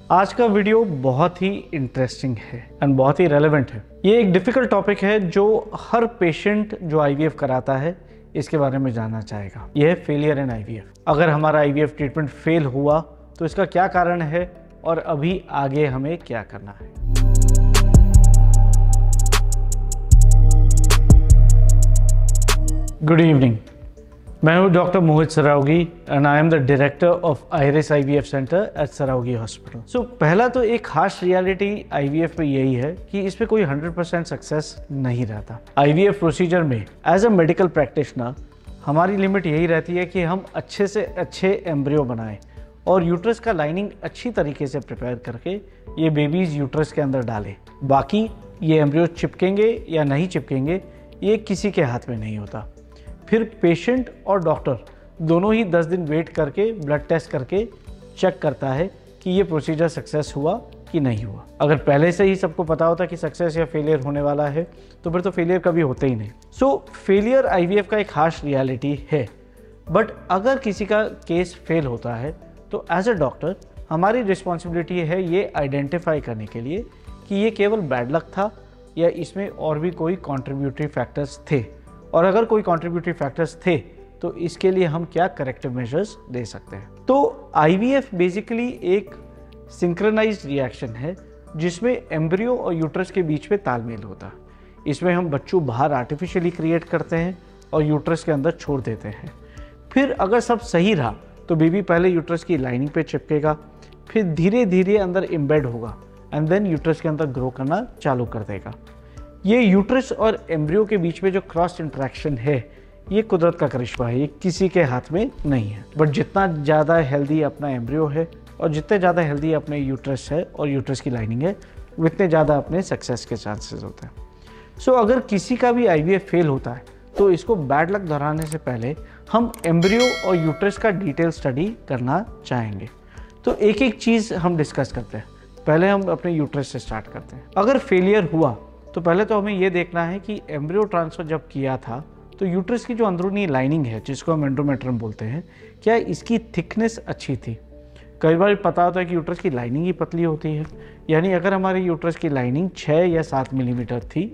आज का वीडियो बहुत ही इंटरेस्टिंग है एंड बहुत ही रेलेवेंट है। ये एक डिफिकल्ट टॉपिक है जो हर पेशेंट जो आईवीएफ कराता है इसके बारे में जानना चाहेगा। यह है फेलियर इन आईवीएफ। अगर हमारा आईवीएफ ट्रीटमेंट फेल हुआ तो इसका क्या कारण है और अभी आगे हमें क्या करना है। गुड इवनिंग, मैं हूं doctor Mohit Sarawagi and I am the director of Iris IVF centre at Sarawagi hospital. So पहला तो एक खास रियलिटी आईवीएफ में यही है कि इसमें कोई 100% सक्सेस नहीं रहता। आईवीएफ प्रोसीजर में एज अ मेडिकल प्रैक्टिशनर हमारी लिमिट यही रहती है कि हम अच्छे से अच्छे एम्ब्रियो बनाएं और यूट्रस का लाइनिंग अच्छी तरीके से प्रिपेयर करके ये बेबीज यूट्रस के अंदर डालें। बाकी ये एम्ब्रियो चिपकेंगे या नहीं चिपकेंगे ये किसी के हाथ में नहीं होता। फिर पेशेंट और डॉक्टर दोनों ही 10 दिन वेट करके ब्लड टेस्ट करके चेक करता है कि ये प्रोसीजर सक्सेस हुआ कि नहीं हुआ। अगर पहले से ही सबको पता होता कि सक्सेस या फेलियर होने वाला है तो फिर तो फेलियर कभी होते ही नहीं। सो फेलियर आईवीएफ का एक खास रियलिटी है। बट अगर किसी का केस फेल होता है तो एज अ डॉक्टर हमारी रिस्पॉन्सिबिलिटी है ये आइडेंटिफाई करने के लिए कि ये केवल बैड लक था या इसमें और भी कोई कॉन्ट्रीब्यूटरी फैक्टर्स थे, और अगर कोई कॉन्ट्रीब्यूटरी फैक्टर्स थे तो इसके लिए हम क्या करेक्टिव मेजर्स दे सकते हैं। तो आईवीएफ बेसिकली एक सिंक्रोनाइज्ड रिएक्शन है जिसमें एम्ब्रियो और यूट्रस के बीच में तालमेल होता है। इसमें हम बच्चों बाहर आर्टिफिशियली क्रिएट करते हैं और यूट्रस के अंदर छोड़ देते हैं। फिर अगर सब सही रहा तो बेबी पहले यूट्रस की लाइनिंग पे चिपकेगा, फिर धीरे धीरे अंदर एम्बेड होगा एंड देन यूट्रस के अंदर ग्रो करना चालू कर देगा। ये यूट्रस और एम्ब्रियो के बीच में जो क्रॉस इंटरेक्शन है ये कुदरत का करिश्मा है, ये किसी के हाथ में नहीं है। बट जितना ज़्यादा हेल्दी अपना एम्ब्रियो है और जितने ज़्यादा हेल्दी अपने यूट्रस है और यूट्रस की लाइनिंग है उतने ज़्यादा अपने सक्सेस के चांसेस होते हैं। सो अगर किसी का भी आईवीएफ फेल होता है तो इसको बैड लक दोहराने से पहले हम एम्ब्रियो और यूट्रस का डिटेल स्टडी करना चाहेंगे। तो एक एक चीज़ हम डिस्कस करते हैं। पहले हम अपने यूट्रस से स्टार्ट करते हैं। अगर फेलियर हुआ तो पहले तो हमें ये देखना है कि एम्ब्रियो ट्रांसफ़र जब किया था तो यूट्रस की जो अंदरूनी लाइनिंग है जिसको हम एंडोमेट्रियम बोलते हैं, क्या इसकी थिकनेस अच्छी थी। कई बार पता होता है कि यूट्रस की लाइनिंग ही पतली होती है, यानी अगर हमारी यूट्रस की लाइनिंग 6 या 7 मिलीमीटर थी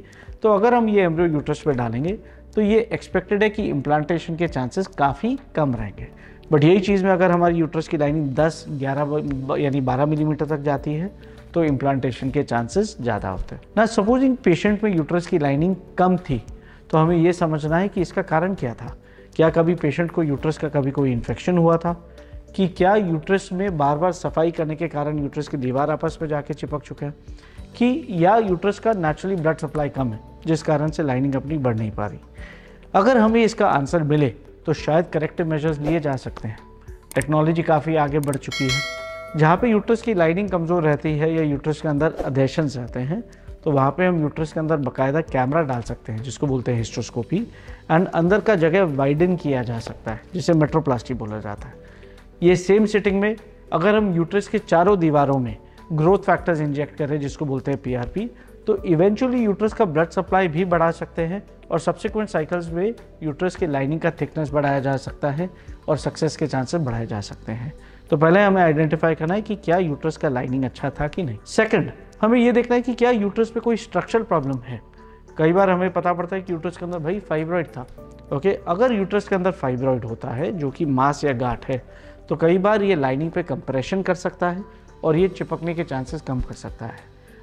तो अगर हम ये एम्ब्रियो यूट्रस पे डालेंगे तो ये एक्सपेक्टेड है कि इम्प्लांटेशन के चांसेस काफ़ी कम रहेंगे। बट यही चीज़ में अगर हमारी यूट्रस की लाइनिंग 10, 11 यानी 12 मिलीमीटर तक जाती है तो इम्प्लांटेशन के चांसेस ज़्यादा होते हैं ना। सपोजिंग पेशेंट में यूट्रस की लाइनिंग कम थी तो हमें ये समझना है कि इसका कारण क्या था। क्या कभी पेशेंट को यूट्रस का कभी कोई इन्फेक्शन हुआ था, कि क्या यूट्रस में बार बार सफाई करने के कारण यूट्रस की दीवार आपस में जाके चिपक चुके हैं, कि या यूट्रस का नेचुरली ब्लड सप्लाई कम है जिस कारण से लाइनिंग अपनी बढ़ नहीं पा रही। अगर हमें इसका आंसर मिले तो शायद करेक्टिव मेजर्स लिए जा सकते हैं। टेक्नोलॉजी काफ़ी आगे बढ़ चुकी है। जहाँ पे यूट्रस की लाइनिंग कमज़ोर रहती है या यूट्रस के अंदर अधेशंस रहते हैं तो वहाँ पे हम यूट्रस के अंदर बाकायदा कैमरा डाल सकते हैं जिसको बोलते हैं हिस्ट्रोस्कोपी, एंड अंदर का जगह वाइडन किया जा सकता है जिसे मेट्रोप्लास्टी बोला जाता है। ये सेम सिटिंग में अगर हम यूट्रस के चारों दीवारों में ग्रोथ फैक्टर्स इंजेक्ट करें जिसको बोलते हैं पीआरपी, तो इवेंचुअली यूट्रस का ब्लड सप्लाई भी बढ़ा सकते हैं और सब्सिक्वेंट साइकिल्स में यूट्रस की लाइनिंग का थिकनेस बढ़ाया जा सकता है और सक्सेस के चांसेस बढ़ाए जा सकते हैं। तो पहले हमें आइडेंटिफाई करना है कि क्या यूट्रस का लाइनिंग अच्छा था कि नहीं। सेकंड, हमें ये देखना है कि क्या यूट्रस पे कोई स्ट्रक्चरल प्रॉब्लम है। कई बार हमें पता पड़ता है कि यूट्रस के अंदर भाई फाइब्रॉइड था। ओके, अगर यूट्रस के अंदर फाइब्रॉइड होता है जो कि मास या गांठ है तो कई बार ये लाइनिंग पे कंप्रेशन कर सकता है और ये चिपकने के चांसेस कम कर सकता है।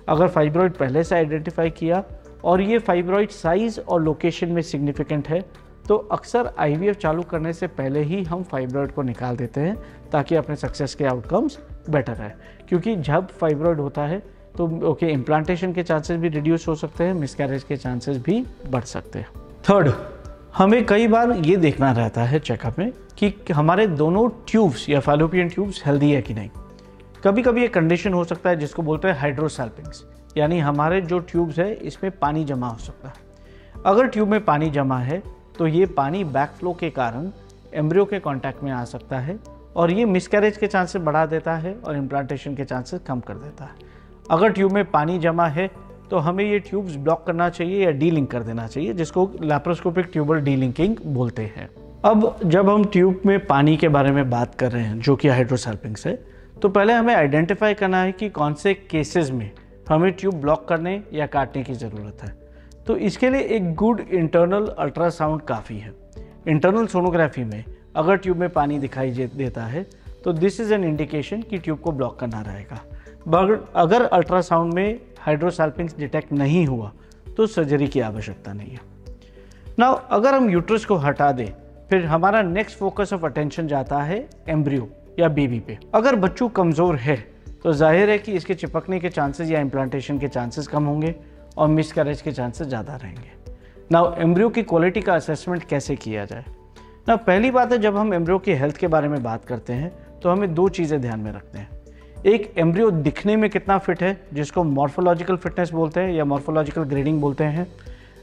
अगर फाइब्रॉइड पहले से आइडेंटिफाई किया और ये फाइब्रॉइड साइज और लोकेशन में सिग्निफिकेंट है तो अक्सर आईवीएफ चालू करने से पहले ही हम फाइब्रॉइड को निकाल देते हैं ताकि अपने सक्सेस के आउटकम्स बेटर है। क्योंकि जब फाइब्रॉइड होता है तो इम्प्लांटेशन के चांसेस भी रिड्यूस हो सकते हैं, मिसकैरेज के चांसेस भी बढ़ सकते हैं। थर्ड, हमें कई बार ये देखना रहता है चेकअप में कि हमारे दोनों ट्यूब्स या फैलोपियन ट्यूब्स हेल्दी है कि नहीं। कभी कभी एक कंडीशन हो सकता है जिसको बोलते हैं हाइड्रोसैल्पिंग्स, यानी हमारे जो ट्यूब्स है इसमें पानी जमा हो सकता है। अगर ट्यूब में पानी जमा है तो ये पानी बैकफ्लो के कारण एम्ब्रियो के कांटेक्ट में आ सकता है और ये मिसकैरेज के चांसेस बढ़ा देता है और इम्प्लांटेशन के चांसेस कम कर देता है। अगर ट्यूब में पानी जमा है तो हमें ये ट्यूब्स ब्लॉक करना चाहिए या डीलिंक कर देना चाहिए जिसको लैप्रोस्कोपिक ट्यूबल डीलिंकिंग बोलते हैं। अब जब हम ट्यूब में पानी के बारे में बात कर रहे हैं जो कि हाइड्रोसैल्पिंग्स है तो पहले हमें आइडेंटिफाई करना है कि कौन से केसेस में हमें ट्यूब ब्लॉक करने या काटने की ज़रूरत है। तो इसके लिए एक गुड इंटरनल अल्ट्रासाउंड काफ़ी है। इंटरनल सोनोग्राफी में अगर ट्यूब में पानी दिखाई देता है तो दिस इज़ एन इंडिकेशन कि ट्यूब को ब्लॉक करना रहेगा। बट अगर अल्ट्रासाउंड में हाइड्रोसल्फिंग्स डिटेक्ट नहीं हुआ तो सर्जरी की आवश्यकता नहीं है। नाउ अगर हम यूट्रस को हटा दें, फिर हमारा नेक्स्ट फोकस ऑफ अटेंशन जाता है एम्ब्रियो या बेबी पे। अगर बच्चों कमज़ोर है तो जाहिर है कि इसके चिपकने के चांसेस या इम्प्लांटेशन के चांसेस कम होंगे और मिसकैरेज के चांसेस ज़्यादा रहेंगे। नाउ एम्ब्रियो की क्वालिटी का असेसमेंट कैसे किया जाए? ना पहली बात है, जब हम एम्ब्रियो की हेल्थ के बारे में बात करते हैं तो हमें दो चीज़ें ध्यान में रखते हैं। एक, एम्ब्रियो दिखने में कितना फिट है, जिसको मॉर्फोलॉजिकल फिटनेस बोलते हैं या मॉर्फोलॉजिकल ग्रेडिंग बोलते हैं।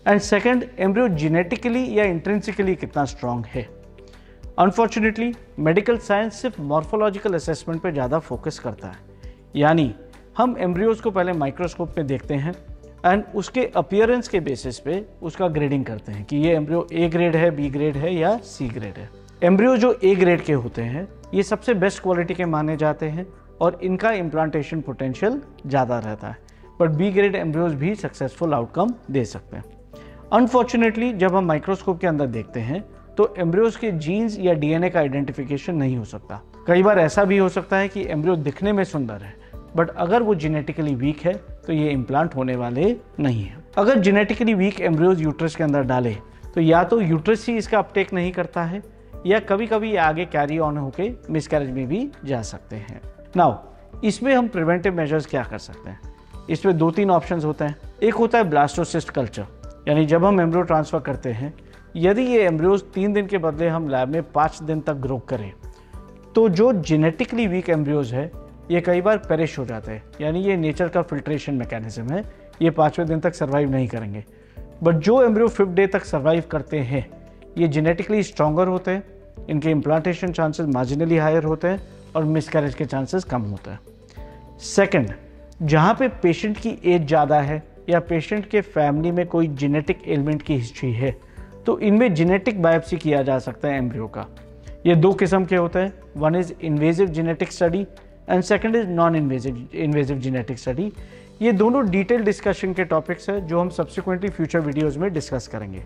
एंड सेकंड, एम्ब्रियो जेनेटिकली या इंट्रिंसिकली कितना स्ट्रांग है। अनफॉर्चुनेटली मेडिकल साइंस सिर्फ मॉर्फोलॉजिकल असेसमेंट पे ज़्यादा फोकस करता है, यानी हम एम्ब्रियोज को पहले माइक्रोस्कोप में देखते हैं एंड उसके अपीयरेंस के बेसिस पे उसका ग्रेडिंग करते हैं कि ये एम्ब्रियो ए ग्रेड है, बी ग्रेड है या सी ग्रेड है। एम्ब्रियो जो ए ग्रेड के होते हैं ये सबसे बेस्ट क्वालिटी के माने जाते हैं और इनका इम्प्लांटेशन पोटेंशियल ज़्यादा रहता है, बट बी ग्रेड एम्ब्रियोज भी सक्सेसफुल आउटकम दे सकते हैं। अनफॉर्चुनेटली जब हम माइक्रोस्कोप के अंदर देखते हैं तो एम्ब्रियोज के जीन्स या डीएनए का आइडेंटिफिकेशन नहीं हो सकता। कई बार ऐसा भी हो सकता है कि एम्ब्रियो दिखने में सुंदर है, बट अगर वो जेनेटिकली वीक है तो ये इम्प्लांट होने वाले नहीं है। अगर जेनेटिकली वीक एम्ब्रियोज यूट्रस के अंदर डाले तो या तो यूट्रस ही इसका अपटेक नहीं करता है या कभी कभी ये आगे कैरी ऑन होके मिसकैरेज में भी जा सकते हैं। नाउ इसमें हम प्रिवेंटिव मेजर्स क्या कर सकते हैं? इसमें 2-3 ऑप्शंस होते हैं। एक होता है ब्लास्टोसिस्ट कल्चर, यानी जब हम एम्ब्रियो ट्रांसफ़र करते हैं, यदि ये एम्ब्रियोज 3 दिन के बदले हम लैब में 5 दिन तक ग्रो करें तो जो जेनेटिकली वीक एम्ब्रियोज है ये कई बार पेरिश हो जाते हैं, यानी ये नेचर का फिल्ट्रेशन मैकेनिज्म है, ये 5वें दिन तक सर्वाइव नहीं करेंगे। बट जो एम्ब्रियो 5th डे तक सर्वाइव करते हैं ये जेनेटिकली स्ट्रॉन्गर होते हैं, इनके इम्प्लांटेशन चांसेस मार्जिनली हायर होते हैं और मिसकैरेज के चांसेस कम होते हैं। सेकंड, जहाँ पे पेशेंट की एज ज़्यादा है या पेशेंट के फैमिली में कोई जेनेटिक एलिमेंट की हिस्ट्री है तो इनमें जेनेटिक बायोप्सी किया जा सकता है एम्ब्रियो का। ये 2 किस्म के होते हैं, one is invasive genetic study and second is non invasive genetic study. ये दोनों डिटेल डिस्कशन के टॉपिक्स हैं जो हम सब्सिक्वेंटली फ्यूचर वीडियोस में डिस्कस करेंगे।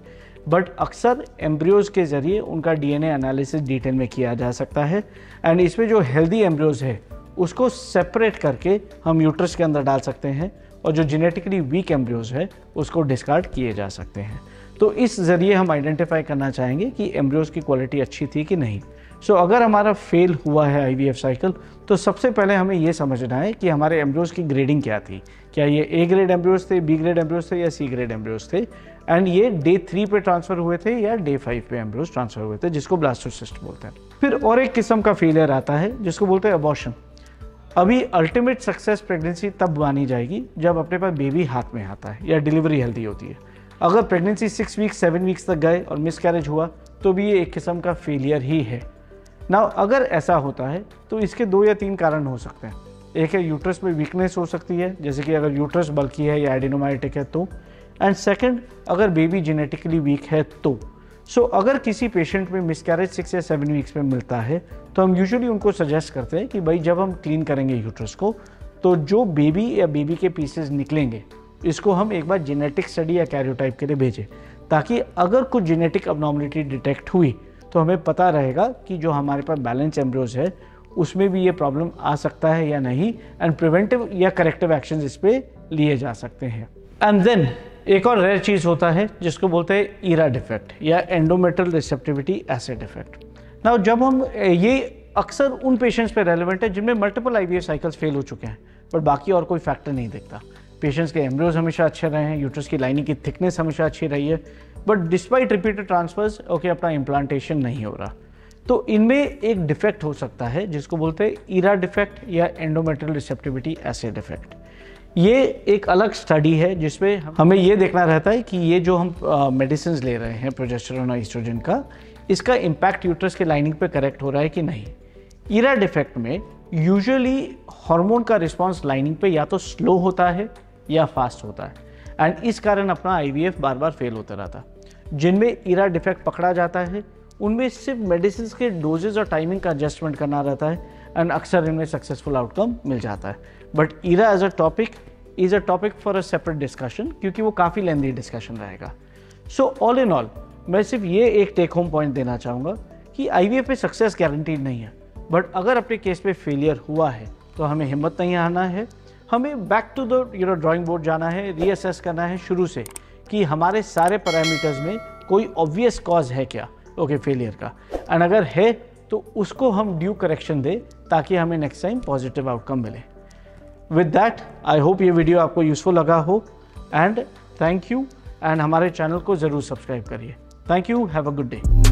बट अक्सर एम्ब्रियोज के ज़रिए उनका डीएनए एनालिसिस डिटेल में किया जा सकता है एंड इसमें जो हेल्दी एम्ब्रियोज है उसको सेपरेट करके हम यूट्रस के अंदर डाल सकते हैं और जो जेनेटिकली वीक एम्ब्रियोज है उसको डिस्कार्ड किए जा सकते हैं। तो इस ज़रिए हम आइडेंटिफाई करना चाहेंगे कि एम्ब्रियोज की क्वालिटी अच्छी थी कि नहीं। सो अगर हमारा फेल हुआ है आईवीएफ साइकिल तो सबसे पहले हमें ये समझना है कि हमारे एम्ब्रियोज की ग्रेडिंग क्या थी। क्या ये ए ग्रेड एम्ब्रियोज थे, बी ग्रेड एम्ब्रियोज थे या सी ग्रेड एम्ब्रियोज थे, एंड ये डे 3 पे ट्रांसफ़र हुए थे या डे 5 पे एम्ब्रियोज ट्रांसफ़र हुए थे, जिसको ब्लास्टोसिस्ट बोलते हैं। फिर और एक किस्म का फेलियर आता है जिसको बोलते हैं अबॉर्शन। अभी अल्टीमेट सक्सेस प्रेगनेंसी तब मानी जाएगी जब अपने पास बेबी हाथ में आता है या डिलीवरी हेल्दी होती है। अगर प्रेगनेंसी 6 वीक्स 7 वीक्स तक गए और मिसकैरेज हुआ तो भी ये एक किस्म का फेलियर ही है। नाउ अगर ऐसा होता है तो इसके 2 या 3 कारण हो सकते हैं। एक है यूट्रस में वीकनेस हो सकती है, जैसे कि अगर यूट्रस बल्की है या एडिनोमाइटिक है तो, एंड सेकंड अगर बेबी जेनेटिकली वीक है तो। सो अगर किसी पेशेंट में मिसकैरेज 6 या 7 वीक्स में मिलता है तो हम यूजुअली उनको सजेस्ट करते हैं कि भाई जब हम क्लीन करेंगे यूट्रस को तो जो बेबी या बेबी के पीसेस निकलेंगे इसको हम एक बार जेनेटिक स्टडी या कैरियोटाइप के लिए भेजें, ताकि अगर कुछ जेनेटिक अबनॉर्मलिटी डिटेक्ट हुई तो हमें पता रहेगा कि जो हमारे पास बैलेंस एम्ब्रियोज है उसमें भी ये प्रॉब्लम आ सकता है या नहीं, एंड प्रिवेंटिव या करेक्टिव एक्शन इस पर लिए जा सकते हैं। एंड देन एक और रेयर चीज़ होता है जिसको बोलते हैं ईरा डिफेक्ट या endometrial receptivity acid defect. Now जब हम ये अक्सर उन पेशेंट्स पे रेलेवेंट है जिनमें मल्टीपल आईवीएफ साइकिल्स फेल हो चुके हैं बट बाकी और कोई फैक्टर नहीं दिखता। पेशेंट्स के एम्ब्रियोज हमेशा अच्छे रहे हैं, यूट्रस की लाइनिंग की थिकनेस हमेशा अच्छी रही है, बट डिस्पाइट रिपीटेड ट्रांसफर्स अपना इम्प्लांटेशन नहीं हो रहा। तो इनमें एक डिफेक्ट हो सकता है जिसको बोलते हैं ईरा डिफेक्ट या एंडोमेट्रियल रिसेप्टिविटी एसिड डिफेक्ट। ये एक अलग स्टडी है जिसमें हमें ये देखना रहता है कि ये जो हम मेडिसिन ले रहे हैं प्रोजेस्टेरोन और ईस्ट्रोजन का, इसका इम्पैक्ट यूट्रस के लाइनिंग पे करेक्ट हो रहा है कि नहीं। ईरा डिफेक्ट में यूजुअली हार्मोन का रिस्पांस लाइनिंग पे या तो स्लो होता है या फास्ट होता है, एंड इस कारण अपना आईवीएफ बार बार फेल होता रहता। जिनमें ईरा डिफेक्ट पकड़ा जाता है उनमें सिर्फ मेडिसिन के डोजेज और टाइमिंग का एडजस्टमेंट करना रहता है, एंड अक्सर इनमें सक्सेसफुल आउटकम मिल जाता है। But era as a topic is a topic for a separate discussion, क्योंकि वो काफ़ी लेंदी डिस्कशन रहेगा। सो ऑल इन ऑल मैं सिर्फ ये एक टेक होम पॉइंट देना चाहूँगा कि IVF में सक्सेस गारंटीड नहीं है, बट अगर अपने केस पे फेलियर हुआ है तो हमें हिम्मत नहीं हारना है, हमें back to the drawing board जाना है, रीअसेस करना है शुरू से कि हमारे सारे पैरामीटर्स में कोई ऑब्वियस कॉज है क्या फेलियर का, एंड अगर है तो उसको हम ड्यू करेक्शन दें ताकि हमें नेक्स्ट टाइम पॉजिटिव आउटकम मिले। विद दैट आई होप ये वीडियो आपको यूजफुल लगा हो, एंड थैंक यू, एंड हमारे चैनल को ज़रूर सब्सक्राइब करिए। Thank you, have a good day.